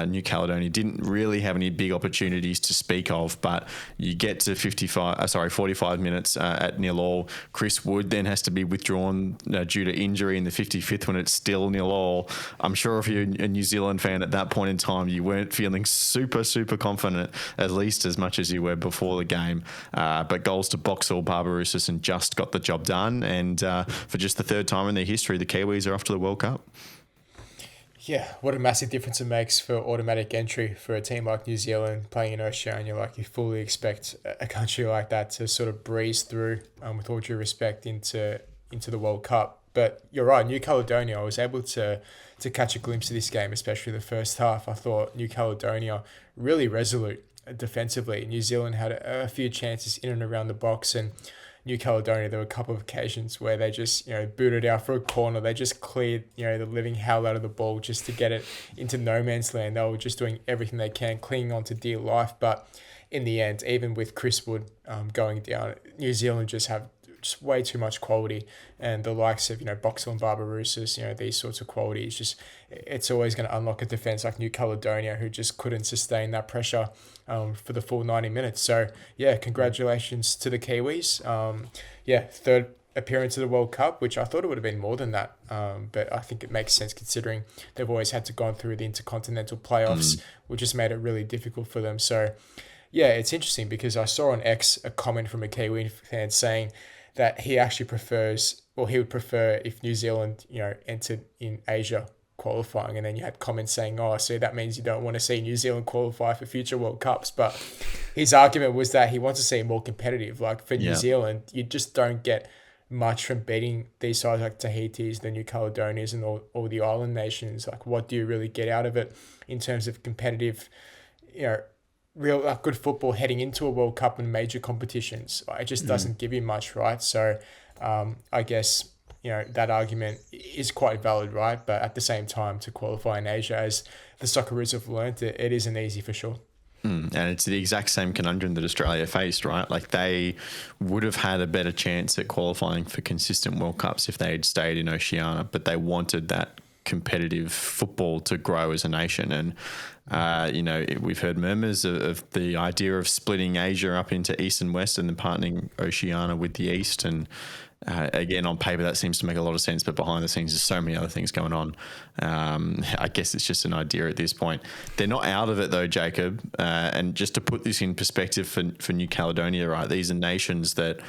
Speaker 1: New Caledonia didn't really have any big opportunities to speak of, but you get to 45 minutes at 0-0. Chris Wood then has to be withdrawn due to injury in the 55th when it's still 0-0. I'm sure if you're a New Zealand fan at that point in time, you weren't feeling super, super confident, at least as much as you were before the game. But goals to Boxall, Barbarouses and Just got the job done. And for just the third time in their history, the Kiwis are off to the World Cup.
Speaker 2: Yeah, what a massive difference it makes for automatic entry for a team like New Zealand playing in Oceania. Like, you fully expect a country like that to sort of breeze through, with all due respect, into the World Cup. But you're right, New Caledonia, I was able to catch a glimpse of this game, especially the first half. I thought New Caledonia really resolute defensively. New Zealand had a few chances in and around the box, and New Caledonia, there were a couple of occasions where they just, booted out for a corner. They just cleared, the living hell out of the ball just to get it into no man's land. They were just doing everything they can, clinging on to dear life. But in the end, even with Chris Wood going down, New Zealand just have just way too much quality, and the likes of Boxall and Barbarouses, these sorts of qualities, it's always going to unlock a defense like New Caledonia, who just couldn't sustain that pressure for the full 90 minutes. So yeah, congratulations to the Kiwis. Third appearance of the World Cup, which I thought it would have been more than that, but I think it makes sense considering they've always had to go through the intercontinental playoffs, which just made it really difficult for them. So yeah, it's interesting because I saw on X a comment from a Kiwi fan saying that he actually he would prefer if New Zealand, entered in Asia qualifying. And then you had comments saying, so that means you don't want to see New Zealand qualify for future World Cups. But his argument was that he wants to see it more competitive. Like for New Zealand, you just don't get much from beating these sides like Tahiti's, the New Caledonians and all the island nations. Like, what do you really get out of it in terms of competitive, real good football heading into a World Cup and major competitions? It just doesn't give you much, right? So I guess that argument is quite valid, right? But at the same time, to qualify in Asia, as the Socceroos have learnt, it isn't easy for sure.
Speaker 1: And it's the exact same conundrum that Australia faced, right? Like, they would have had a better chance at qualifying for consistent World Cups if they had stayed in Oceania, but they wanted that competitive football to grow as a nation. And we've heard murmurs of the idea of splitting Asia up into East and West and then partnering Oceania with the East. And again, on paper, that seems to make a lot of sense, but behind the scenes, there's so many other things going on. I guess it's just an idea at this point. They're not out of it though, Jacob. And just to put this in perspective for New Caledonia, right? These are nations that,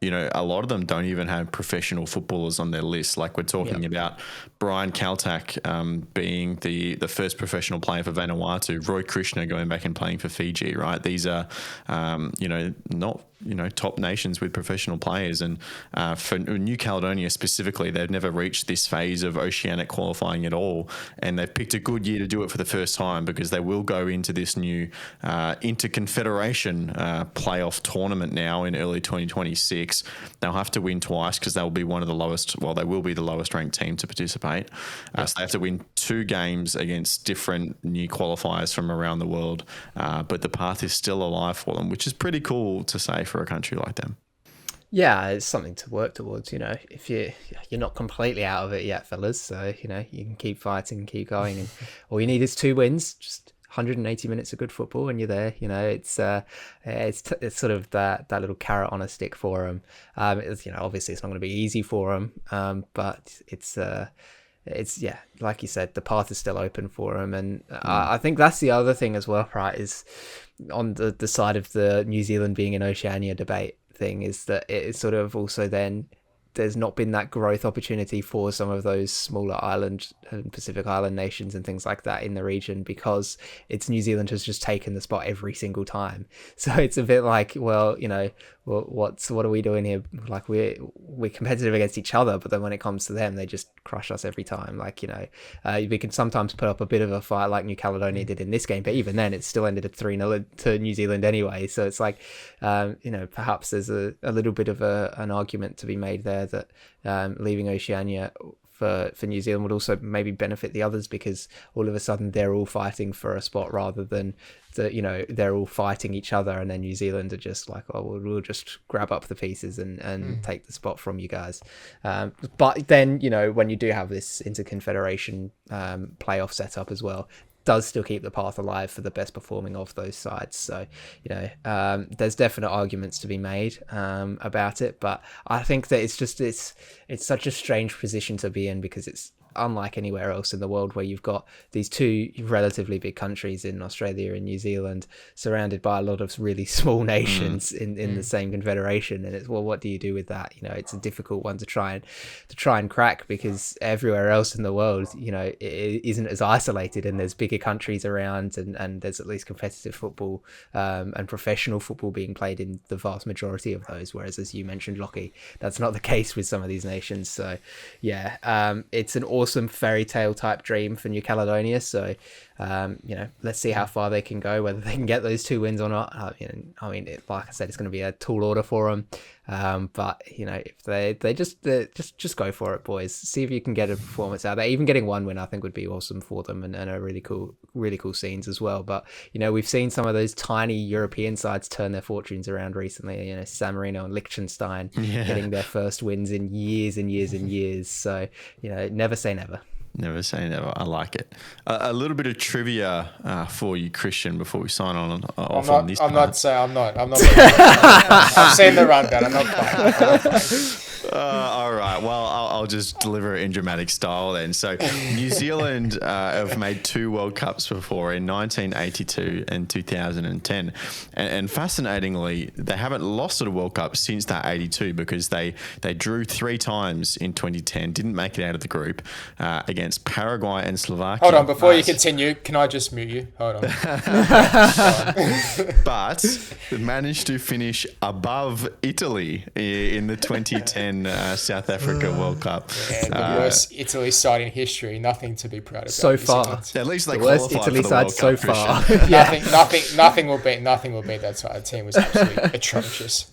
Speaker 1: a lot of them don't even have professional footballers on their list. Like, we're talking about Brian Kaltak being the first professional player for Vanuatu, Roy Krishna going back and playing for Fiji, right? These are, not top nations with professional players. And for New Caledonia specifically, they've never reached this phase of oceanic qualifying at all. And they've picked a good year to do it for the first time, because they will go into this new Interconfederation playoff tournament now in early 2026. They'll have to win twice, because they'll be one of the lowest, well, they will be the lowest ranked team to participate. So they have to win 2 games against different new qualifiers from around the world. But the path is still alive for them, which is pretty cool to say for a country like them.
Speaker 3: Yeah, it's something to work towards, if you're not completely out of it yet, fellas. So, you can keep fighting, keep going. And all you need is 2 wins, just 180 minutes of good football and you're there. It's sort of that little carrot on a stick for them. Obviously it's not going to be easy for them, but it's like you said, the path is still open for them. And I think that's the other thing as well, right, is on the side of the New Zealand being an Oceania debate thing, is that it's sort of also then there's not been that growth opportunity for some of those smaller island and Pacific Island nations and things like that in the region, because it's New Zealand has just taken the spot every single time. So it's a bit like, well, what are we doing here? Like we're competitive against each other, but then when it comes to them, they just crush us every time. We can sometimes put up a bit of a fight like New Caledonia did in this game, but even then it still ended at 3-0 to New Zealand anyway. So it's like, perhaps there's a little bit of an argument to be made there that leaving Oceania for New Zealand would also maybe benefit the others, because all of a sudden they're all fighting for a spot rather than they're all fighting each other, and then New Zealand are just like, oh, we'll just grab up the pieces and take the spot from you guys. But then, when you do have this Interconfederation playoff setup as well, does still keep the path alive for the best performing of those sides. So, there's definite arguments to be made about it, but I think that it's such a strange position to be in, because it's unlike anywhere else in the world, where you've got these 2 relatively big countries in Australia and New Zealand surrounded by a lot of really small nations in the same confederation. And it's, well, what do you do with that? It's a difficult one to try and crack, because everywhere else in the world, it isn't as isolated, and there's bigger countries around, and there's at least competitive football and professional football being played in the vast majority of those. Whereas, as you mentioned, Lockie, that's not the case with some of these nations. So yeah, it's an awesome fairy tale type dream for New Caledonia. So let's see how far they can go, whether they can get those 2 wins or not. Like I said, it's going to be a tall order for them. But if they just go for it, boys. See if you can get a performance out there. Even getting 1 win, I think, would be awesome for them, and a really cool scenes as well. But we've seen some of those tiny European sides turn their fortunes around recently. San Marino and Liechtenstein getting their first wins in years and years and years. So never say never.
Speaker 1: Never say never. I like it. A little bit of trivia for you, Christian, before we sign off on this.
Speaker 2: I'm not. I've seen the rundown. I'm not playing.
Speaker 1: All right. Well, I'll just deliver it in dramatic style then. So New Zealand have made 2 World Cups before, in 1982 and 2010. And fascinatingly, they haven't lost at a World Cup since that 82, because they drew 3 times in 2010, didn't make it out of the group against Paraguay and Slovakia.
Speaker 2: Hold on, before you continue, can I just mute you? Hold on.
Speaker 1: But managed to finish above Italy in the 2010 South Africa World Cup.
Speaker 2: Yeah, the worst Italy side in history. Nothing to be proud of.
Speaker 3: So far,
Speaker 1: at least they
Speaker 3: the worst
Speaker 1: qualified
Speaker 3: Italy
Speaker 1: for the
Speaker 3: side
Speaker 1: World
Speaker 3: so
Speaker 1: Cup,
Speaker 3: far.
Speaker 2: Nothing will beat that side. The team was absolutely atrocious.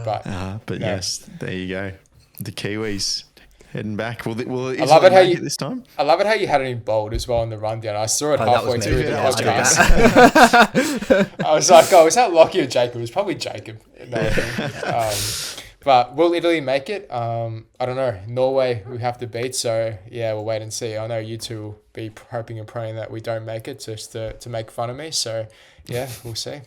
Speaker 2: But
Speaker 1: yes, there you go. The Kiwis heading back. Will
Speaker 2: I love it how you
Speaker 1: this time?
Speaker 2: I love it how you had it in bold as well in the rundown. I saw it halfway through the
Speaker 3: Yeah,
Speaker 2: podcast. I was like, "Oh, is that Lockie or Jacob?" It was probably Jacob. But will Italy make it? I don't know. Norway we have to beat, so yeah, we'll wait and see. I know you two will be hoping and praying that we don't make it, just to make fun of me. So yeah, we'll see.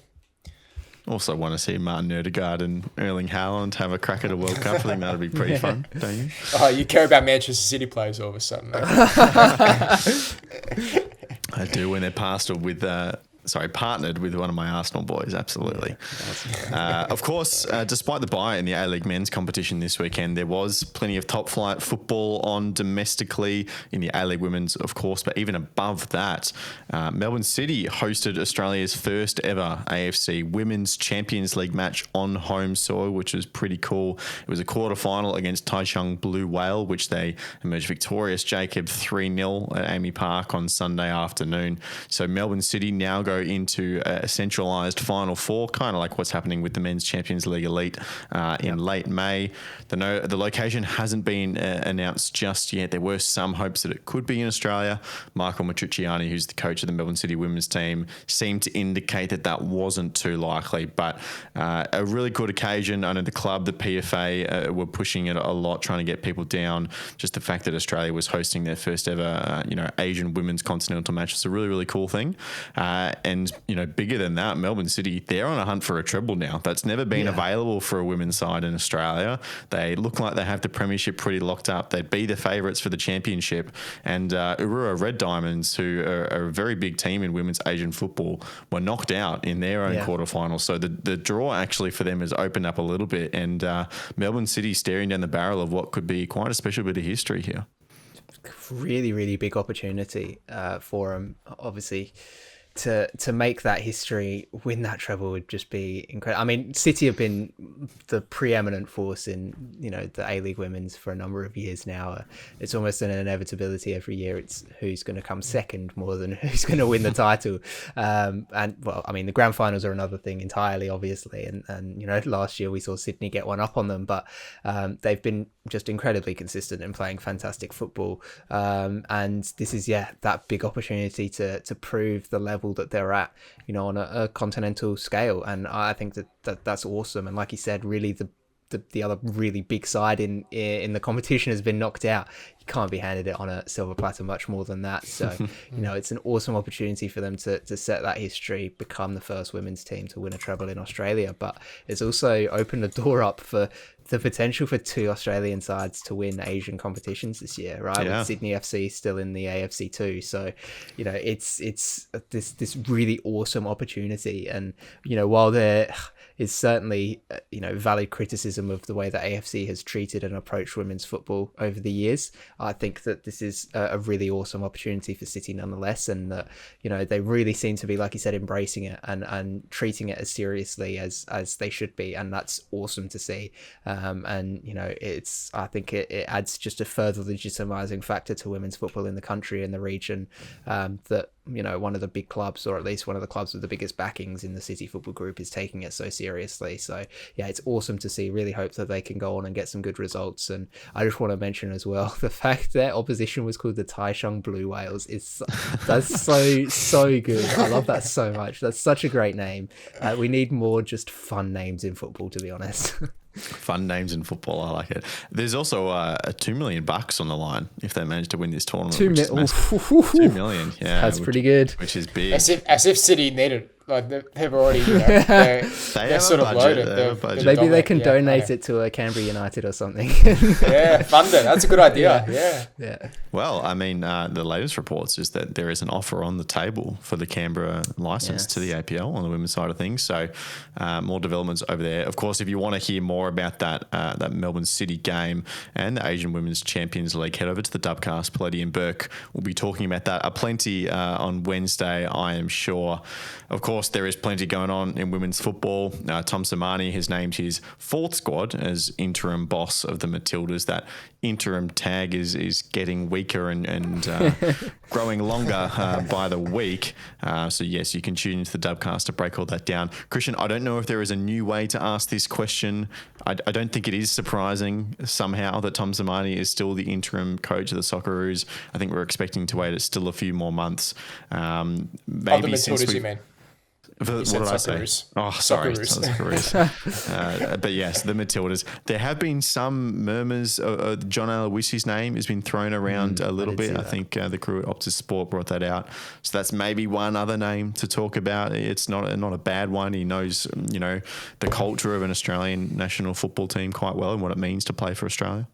Speaker 1: Also want to see Martin Ødegaard and Erling Haaland have a crack at a World Cup. I think that'd be pretty fun, don't you?
Speaker 2: Oh, you care about Manchester City players all of a sudden.
Speaker 1: I do, when they're passed with partnered with one of my Arsenal boys. Absolutely. Of course, despite the bye in the A-League men's competition this weekend, there was plenty of top flight football on domestically in the A-League women's, of course, but even above that, Melbourne City hosted Australia's first ever AFC Women's Champions League match on home soil, which was pretty cool. It was a quarter-final against Taichung Blue Whale, which they emerged victorious, Jacob, 3-0 at Amy Park on Sunday afternoon. So Melbourne City now go into a centralised Final Four, kind of like what's happening with the Men's Champions League Elite in late May. The location hasn't been announced just yet. There were some hopes that it could be in Australia. Michael Matriciani, who's the coach of the Melbourne City women's team, seemed to indicate that that wasn't too likely. But a really good occasion. I know the club, the PFA, were pushing it a lot, trying to get people down. Just the fact that Australia was hosting their first ever, Asian women's continental match is a really, really cool thing. And bigger than that, Melbourne City, they're on a hunt for a treble now. That's never been available for a women's side in Australia. They look like they have the premiership pretty locked up. They'd be the favourites for the championship. And Urua Red Diamonds, who are a very big team in women's Asian football, were knocked out in their own quarterfinal. So the draw actually for them has opened up a little bit. And Melbourne City staring down the barrel of what could be quite a special bit of history here.
Speaker 3: Really, really big opportunity for them, obviously. To make that history, win that treble would just be incredible. I mean, City have been the preeminent force in the A-League women's for a number of years now. It's almost an inevitability every year. It's who's going to come second more than who's going to win the title. The grand finals are another thing entirely, obviously. And last year we saw Sydney get one up on them, but they've been just incredibly consistent in playing fantastic football. And this is that big opportunity to prove the level that they're at on a continental scale, and I think that's awesome. And like you said, really the other really big side in the competition has been knocked out. You can't be handed it on a silver platter much more than that. So it's an awesome opportunity for them to set that history, become the first women's team to win a treble in Australia. But it's also opened the door up for the potential for 2 Australian sides to win Asian competitions this year, right? With Sydney FC still in the AFC too. So, it's this really awesome opportunity. And, while there is certainly, valid criticism of the way that AFC has treated and approached women's football over the years, I think that this is a really awesome opportunity for City nonetheless. And that, they really seem to be, like you said, embracing it and treating it as seriously as they should be. And that's awesome to see. I think it adds just a further legitimizing factor to women's football in the country and the region, that one of the big clubs, or at least one of the clubs with the biggest backings in the City Football Group, is taking it so seriously. So it's awesome to see. Really hope that they can go on and get some good results. And I just want to mention as well the fact that opposition was called the Taichung Blue Whales that's so good. I love that so much. That's such a great name. We need more just fun names in football, to be honest.
Speaker 1: Fun names in football, I like it. There's also $2 million on the line if they manage to win this tournament.
Speaker 3: 2
Speaker 1: million,
Speaker 3: that's pretty good.
Speaker 1: Which is big.
Speaker 2: As if City needed, they've already, they're sort of loaded.
Speaker 3: Maybe they can donate it to a Canberra United or something.
Speaker 2: Fund it. That's a good idea.
Speaker 3: Yeah.
Speaker 1: Well, I mean, the latest reports is that there is an offer on the table for the Canberra license to the APL on the women's side of things. So more developments over there. Of course, if you want to hear more about that Melbourne City game and the Asian Women's Champions League, head over to the Dubcast. Pallady and Burke will be talking about that plenty on Wednesday, I am sure. Of course, there is plenty going on in women's football. Tom Samani has named his 4th squad as interim boss of the Matildas. That interim tag is getting weaker and growing longer by the week. So yes, you can tune into the Dubcast to break all that down. Christian, I don't know if there is a new way to ask this question. I don't think it is surprising somehow that Tom Samani is still the interim coach of the Socceroos. I think we're expecting to wait still a few more months.
Speaker 2: Maybe the Matildas, you mean?
Speaker 1: What did I say? Oh, sorry. But yes, the Matildas. There have been some murmurs. John Aloisi's name has been thrown around a little bit. I think the crew at Optus Sport brought that out. So that's maybe one other name to talk about. It's not a bad one. He knows, the culture of an Australian national football team quite well and what it means to play for Australia.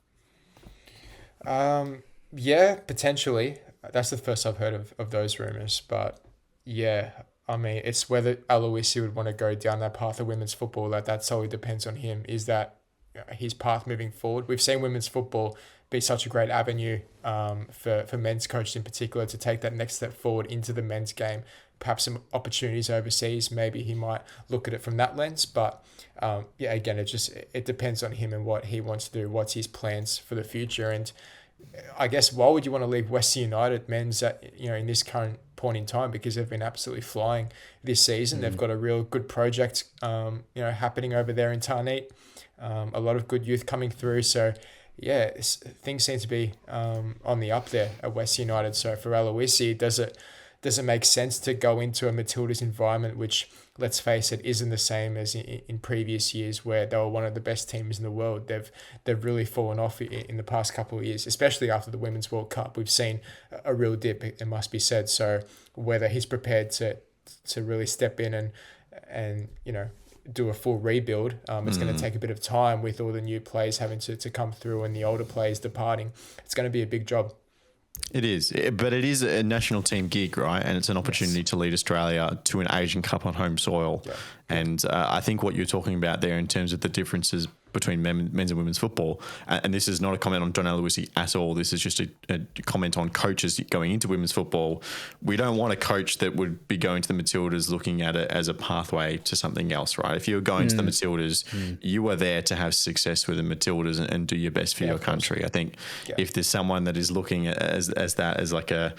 Speaker 2: Yeah, potentially. That's the first I've heard of those rumours. But yeah, I mean, it's whether Aloisi would want to go down that path of women's football. That solely depends on him. Is that his path moving forward? We've seen women's football be such a great avenue for men's coaches in particular to take that next step forward into the men's game. Perhaps some opportunities overseas. Maybe he might look at it from that lens. But yeah, again, it depends on him and what he wants to do. What's his plans for the future? And I guess why would you want to leave Western United men's in this current point in time, because they've been absolutely flying this season. They've got a real good project happening over there in Tarneit. A lot of good youth coming through. So yeah, things seem to be on the up there at Western United. So for Aloisi, does it make sense to go into a Matildas environment, which, let's face it, isn't the same as in previous years where they were one of the best teams in the world? They've really fallen off in the past couple of years, especially after the Women's World Cup. We've seen a real dip, it must be said. So whether he's prepared to really step in and do a full rebuild, it's going to take a bit of time with all the new players having to come through and the older players departing. It's going to be a big job.
Speaker 1: It is, but it is a national team gig, right? And it's an opportunity to lead Australia to an Asian Cup on home soil. Yeah. And I think what you're talking about there in terms of the differences between men's and women's football, and this is not a comment on John Aloisi at all, this is just a comment on coaches going into women's football. We don't want a coach that would be going to the Matildas looking at it as a pathway to something else, right? If you're going to the Matildas, you are there to have success with the Matildas and do your best for your country. I think if there's someone that is looking at as that as like a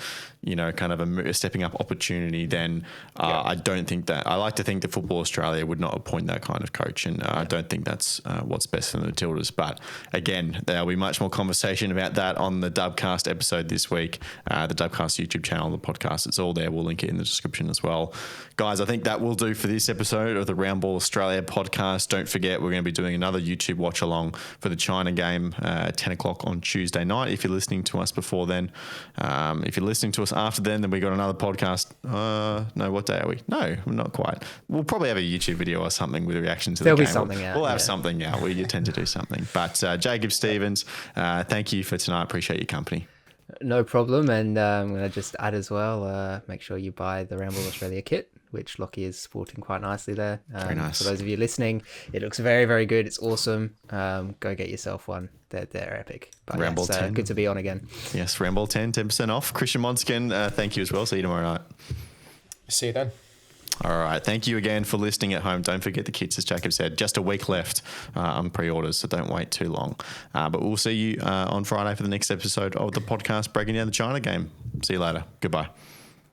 Speaker 1: kind of a stepping up opportunity, then I don't think that. I like to think that Football Australia would not appoint that kind of coach, and I don't think that's what's best for the Matildas. But again, there'll be much more conversation about that on the Dubcast episode this week, the Dubcast YouTube channel, the podcast. It's all there. We'll link it in the description as well. Guys, I think that will do for this episode of the Round Ball Australia podcast. Don't forget, we're going to be doing another YouTube watch along for the China game at 10 o'clock on Tuesday night. If you're listening to us before then, if you're listening to us after then we got another podcast. No, what day are we? No, not quite. We'll probably have a YouTube video or something with a reaction to the game.
Speaker 3: There'll be something out.
Speaker 1: We'll have something out. We tend to do something. But Jacob Stevens, thank you for tonight. Appreciate your company.
Speaker 3: No problem. And I'm going to just add as well, make sure you buy the Round Ball Australia kit, which Lockie is sporting quite nicely there.
Speaker 1: Very nice.
Speaker 3: For those of you listening, it looks very, very good. It's awesome. Go get yourself one. They're epic. But
Speaker 1: Round Ball 10.
Speaker 3: Good to be on again.
Speaker 1: Yes, Round Ball 10, 10% off. Christian Monskin, thank you as well. See you tomorrow night.
Speaker 2: See you then.
Speaker 1: All right. Thank you again for listening at home. Don't forget the kits, as Jacob said. Just a week left on pre-orders, so don't wait too long. But we'll see you on Friday for the next episode of the podcast breaking down the China game. See you later. Goodbye.